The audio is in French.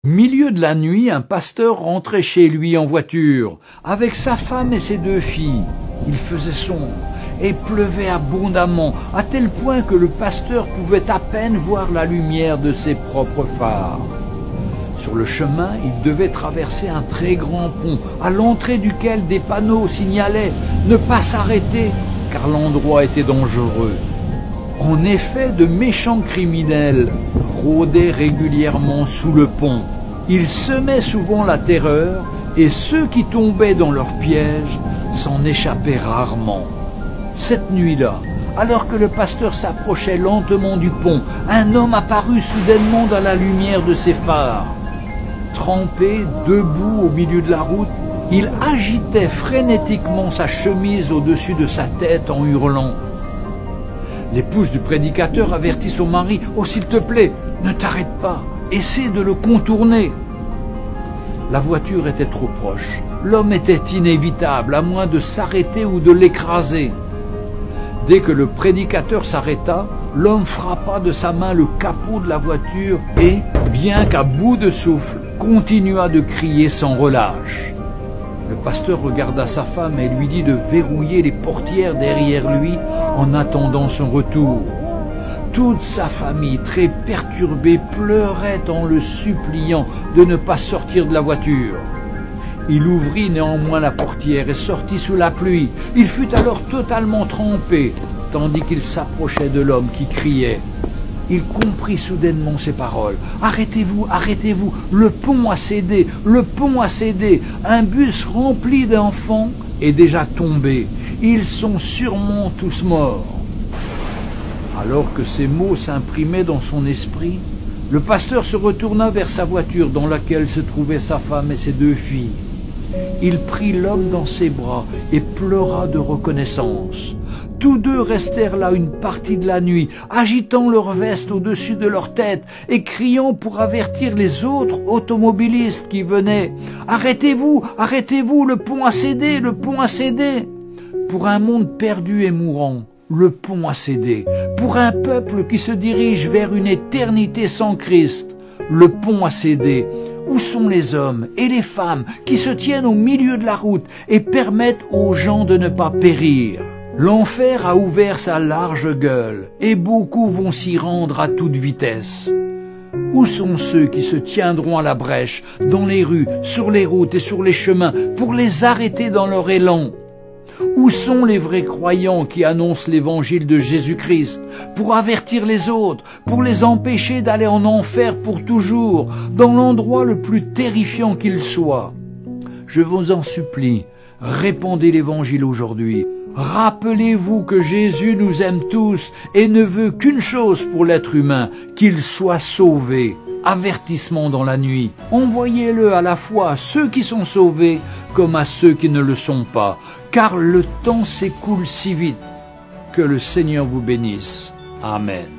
Milieu de la nuit, un pasteur rentrait chez lui en voiture, avec sa femme et ses 2 filles. Il faisait sombre et pleuvait abondamment, à tel point que le pasteur pouvait à peine voir la lumière de ses propres phares. Sur le chemin, il devait traverser un très grand pont, à l'entrée duquel des panneaux signalaient « Ne pas s'arrêter » car l'endroit était dangereux. En effet, de méchants criminels rôdaient régulièrement sous le pont. Ils semaient souvent la terreur et ceux qui tombaient dans leur piège s'en échappaient rarement. Cette nuit-là, alors que le pasteur s'approchait lentement du pont, un homme apparut soudainement dans la lumière de ses phares. Trempé, debout au milieu de la route, il agitait frénétiquement sa chemise au-dessus de sa tête en hurlant. L'épouse du prédicateur avertit son mari « Oh, s'il te plaît, ne t'arrête pas, essaie de le contourner !» La voiture était trop proche. L'homme était inévitable, à moins de s'arrêter ou de l'écraser. Dès que le prédicateur s'arrêta, l'homme frappa de sa main le capot de la voiture et, bien qu'à bout de souffle, continua de crier sans relâche. Le pasteur regarda sa femme et lui dit de verrouiller les portières derrière lui en attendant son retour. Toute sa famille, très perturbée, pleurait en le suppliant de ne pas sortir de la voiture. Il ouvrit néanmoins la portière et sortit sous la pluie. Il fut alors totalement trempé, tandis qu'il s'approchait de l'homme qui criait. Il comprit soudainement ces paroles. « Arrêtez-vous, arrêtez-vous, le pont a cédé, le pont a cédé. Un bus rempli d'enfants est déjà tombé. Ils sont sûrement tous morts. » Alors que ces mots s'imprimaient dans son esprit, le pasteur se retourna vers sa voiture dans laquelle se trouvaient sa femme et ses 2 filles. Il prit l'homme dans ses bras et pleura de reconnaissance. Tous 2 restèrent là une partie de la nuit, agitant leurs vestes au-dessus de leur tête et criant pour avertir les autres automobilistes qui venaient. « Arrêtez-vous, arrêtez-vous, le pont a cédé, le pont a cédé !» Pour un monde perdu et mourant, le pont a cédé. Pour un peuple qui se dirige vers une éternité sans Christ, le pont a cédé. Où sont les hommes et les femmes qui se tiennent au milieu de la route et permettent aux gens de ne pas périr? L'enfer a ouvert sa large gueule et beaucoup vont s'y rendre à toute vitesse. Où sont ceux qui se tiendront à la brèche, dans les rues, sur les routes et sur les chemins, pour les arrêter dans leur élan? Où sont les vrais croyants qui annoncent l'évangile de Jésus-Christ pour avertir les autres, pour les empêcher d'aller en enfer pour toujours, dans l'endroit le plus terrifiant qu'il soit? Je vous en supplie, répandez l'évangile aujourd'hui. Rappelez-vous que Jésus nous aime tous et ne veut qu'une chose pour l'être humain, qu'il soit sauvé. Avertissement dans la nuit. Envoyez-le à la fois à ceux qui sont sauvés comme à ceux qui ne le sont pas, car le temps s'écoule si vite. Que le Seigneur vous bénisse. Amen.